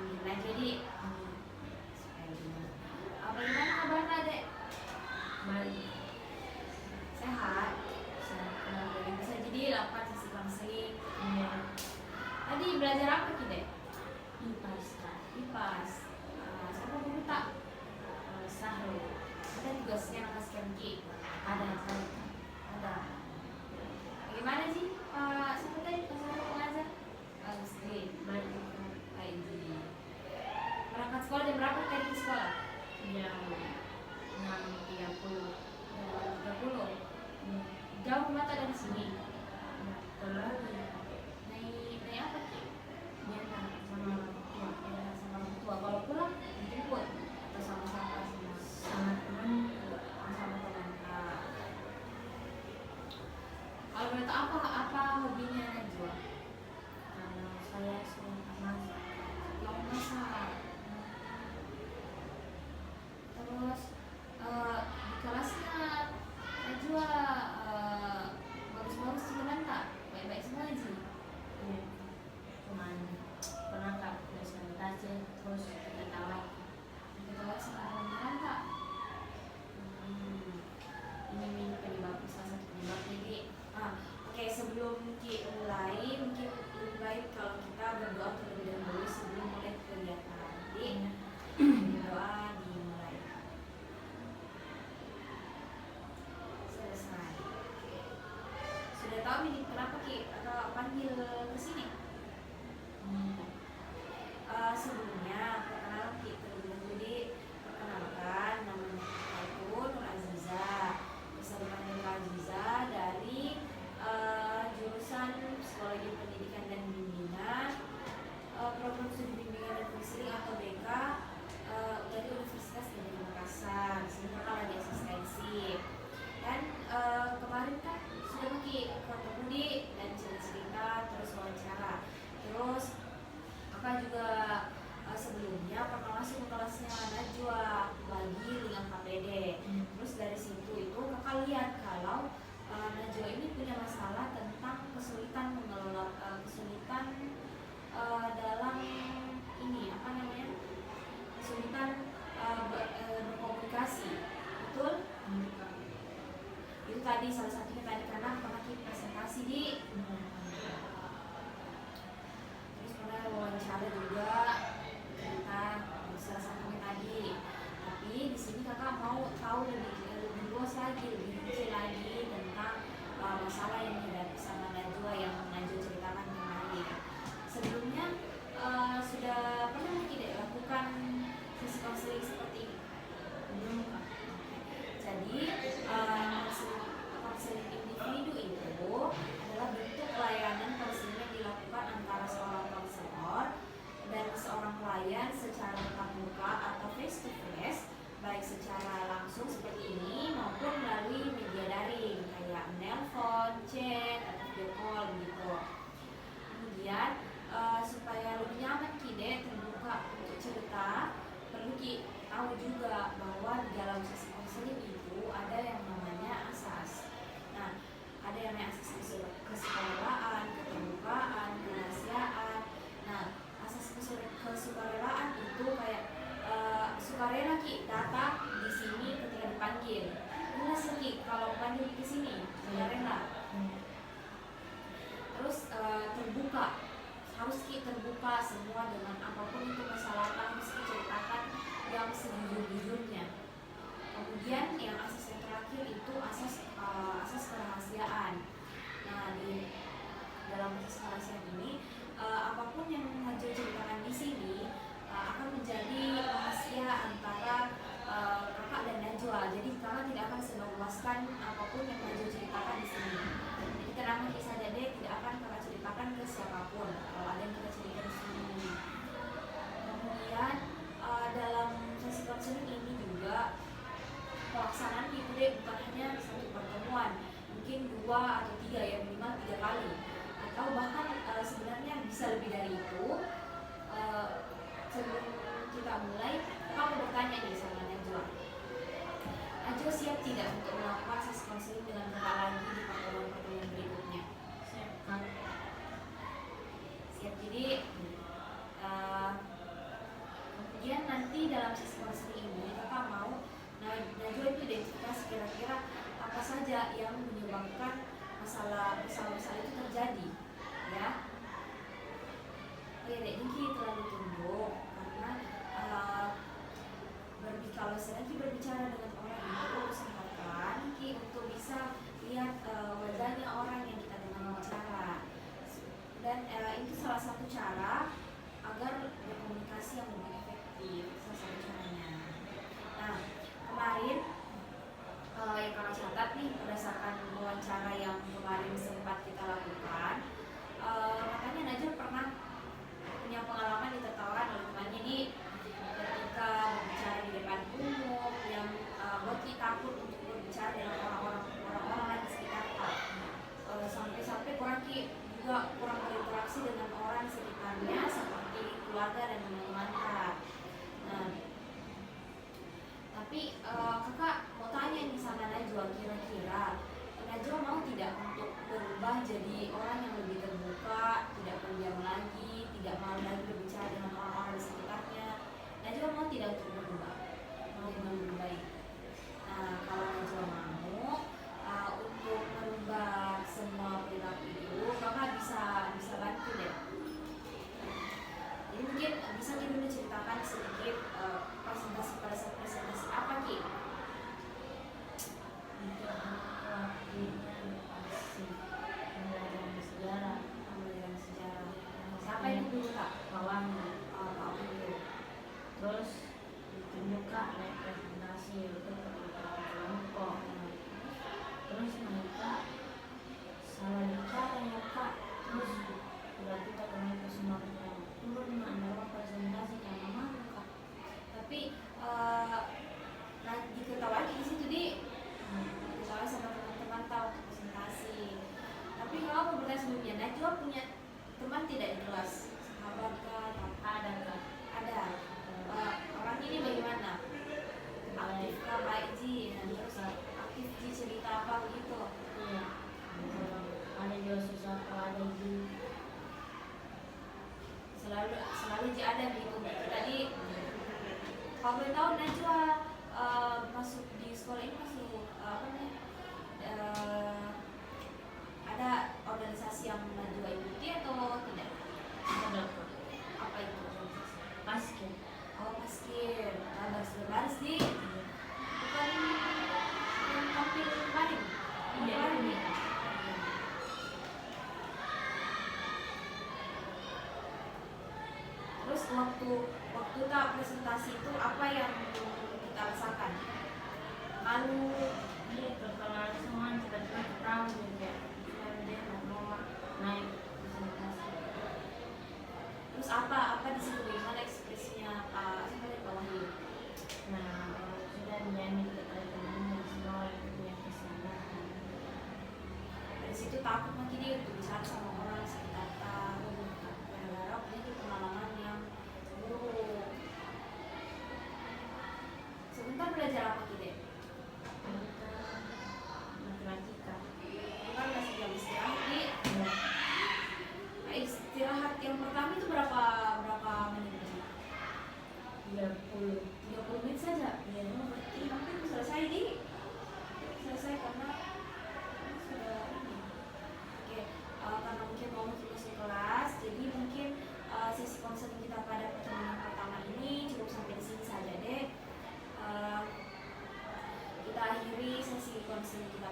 Alhamdulillah. Jadi bagaimana kabarnya dek? Baik. Sehat? Bisa jadi lakukan sesi konseling. Iya. Tadi belajar apa ki dek? IPAS. IPAS. Siapa guru tak? Sahro. Ada tugasnya apa sekian ki? Ada. Ada. Bagaimana sih Pak siapa tadi Pak pengajar? Agustin. Baik. Baik. Berangkat sekolah jam berapa tadi ke sekolah? Jam 6.30. 30. Jauh mata dari sini. Terlalu Naik apa ki? nyata sama orang tua. Ya, sama orang tua. Kalau pulang dijemput atau sama siapa sama Sama teman. sama teman. Kalau boleh tahu apa hobinya Najwa? Kalau saya suka masak. Yang masak. Terus di kelasnya Najwa bagus-bagus teman tak? Baik-baik semua sih. Iya. Cuman pernah tak presentasi terus ketawa. Kita lihat sekarang kan tak? Ini penyebab salah satu penyebab. Jadi oke, sebelum kita mulai mungkin lebih baik kalau kita berdoa terlebih dahulu sebelum mulai kegiatan. Jadi doa dimulai. Selesai. Sudah tahu ini kenapa ki atau panggil ke sini? Sebelumnya perkenalan kita terlebih dahulu. Jadi perkenalkan namanya aku Nur Aziza, bisa dipanggil Kak Aziza dari jurusan Psikologi Pendidikan dan Bimbingan, program studi bimbingan dan konseling atau BK dari Universitas Negeri Makassar. Sini kakak lagi asistensi. Dan kemarin kan sudah pergi ke Budi dan cerita terus wawancara. Terus kakak juga sebelumnya pernah masuk ke kelasnya Najwa lagi dengan KPD. Terus dari situ itu kakak lihat kalau Najwa ini punya masalah tentang kesulitan mengelola kesulitan dalam ini apa namanya, kesulitan berkomunikasi. Betul? Itu tadi salah satunya tadi karena pernah kita presentasi di terus pernah wawancara juga tentang salah satunya tadi. Tapi di sini kakak mau tahu lebih luas lagi, lebih kecil lagi tentang masalah yang dihadapi sama Najwa yang Najwa ceritakan kemarin. Sebelumnya sudah pernah tidak lakukan sesi konseling seperti ini? Belum. Jadi konseling individu itu adalah bentuk layanan konseling yang dilakukan antara seorang konselor dan seorang klien secara tatap muka atau face to face, baik secara langsung seperti ini maupun melalui media daring kayak menelpon, chat, atau video call gitu. Kemudian supaya lebih nyaman kide terbuka untuk cerita, perlu tahu juga bahwa di dalam sesi konseling itu ada yang namanya asas. Nah, ada yang namanya asas kesukarelaan, keterbukaan, kerahasiaan. Nah, asas kesukarelaan itu kayak sukarela ki datang di sini ketika dipanggil. Jelas ki kalau panggil di sini sukarela. Terus terbuka, harus terbuka semua dengan apapun itu kesalahan harus diceritakan yang sejujur-jujurnya. Kemudian yang asas yang terakhir itu asas kerahasiaan. Nah, di dalam asas kerahasiaan ini apapun yang Najwa ceritakan di sini akan menjadi rahasia antara kakak dan Najwa. Jadi kakak tidak akan sebarluaskan apapun yang Najwa ceritakan di sini. Jadi tenang saja deh, tidak akan kakak ceritakan ke siapapun kalau ada yang kita ceritakan di sini. Kemudian dalam sesi konseling ini juga pelaksanaan itu deh bukan hanya satu pertemuan, mungkin 2 atau 3 ya, minimal 3 kali atau bahkan sebenarnya bisa lebih dari itu. Sebelum kita mulai, kamu bertanya nih sama Najwa. Najwa siap tidak untuk melakukan sesi konseling dengan kakak lagi di pertemuan-pertemuan berikutnya? Siap. Siap. Jadi dalam sesi konseling ini kakak mau Najwa itu identifikasi kira-kira apa saja yang menyebabkan masalah itu terjadi, ya. Oke, dek, ini terlalu tunduk karena kalau sedang berbicara dengan orang itu usahakan untuk bisa lihat wajahnya orang yang kita dengan bicara, dan itu salah satu cara agar berkomunikasi yang lebih efektif, salah satu caranya. Nah, kemarin yang kakak catat nih berdasarkan wawancara yang kemarin sempat kita lakukan, katanya Najwa pernah punya pengalaman ditertawakan oleh temannya di ketika berbicara di depan umum yang buat kita takut untuk berbicara dengan orang-orang di sekitar kita, sampai kurang berinteraksi dengan orang sekitarnya seperti keluarga dan teman-teman kita. Nah, tapi kakak mau tanya nih sama Najwa, kira-kira Najwa mau tidak untuk berubah jadi orang yang lebih terbuka, tidak pendiam lagi, tidak mau lagi berbicara dengan orang-orang di sekitarnya? Najwa mau tidak untuk berubah, mau lebih baik? Nah, kalau Najwa mau untuk merubah semua perilaku itu, kakak bisa bantu deh. Jadi mungkin bisa kita dulu ceritakan sedikit pada saat presentasi apa Ki? Untuk waktunya pasti pembelajaran sejarah. Siapa itu dulu Kak? Kawannya. Pak dulu. Terus ditunjukkan representasi untuk kelompok. Terus mereka salah bicara ya Kak. Terus berarti kita kembali ke semua kita turun anda presentasi karena malu Kak. Tapi diketahui di situ diketahui sama teman-teman tahu presentasi. Tapi kalau aku bertanya sebelumnya, Najwa punya teman tidak di kelas? Sahabat kah? Ada Kak. Ada. Orang ini bagaimana? Aktif kah? Baik Ji? Terus aktif Ji cerita apa begitu? Iya. Ada juga susah ada di selalu Ji ada gitu. Tadi kalau boleh tahu Najwa masuk di sekolah ini masuk ada organisasi yang Najwa ikuti atau tidak? ada Kak. Apa itu organisasi? Basket. Oh, basket. Baris di bukan yang tampil kemarin? Iya. Kemarin nih. Terus waktu tak presentasi itu apa yang kita rasakan? Malu, Iya, terkenal semua kita tahu juga. Dia mau naik presentasi. terus apa di situ bagaimana ekspresinya siapa dari Pak Wahyu? Nah, sudah menyanyi teman-teman semua yang kesana. Dari situ takut makin dia untuk bicara sama orang sekitar tahu gara-gara punya pengalaman yang buruk. Sebentar belajar apa kita? Matematika. Bukan masih jam istirahat nih. Ya. Istirahat yang pertama itu berapa menit? 30 menit saja. Ya, Berarti hampir selesai karena sudah ini. Oke, karena mungkin mau masuk kelas, jadi mungkin sesi konseling kita pada pertemuan pertama ini cukup sampai di sini saja deh. Kita akhiri sesi konseling kita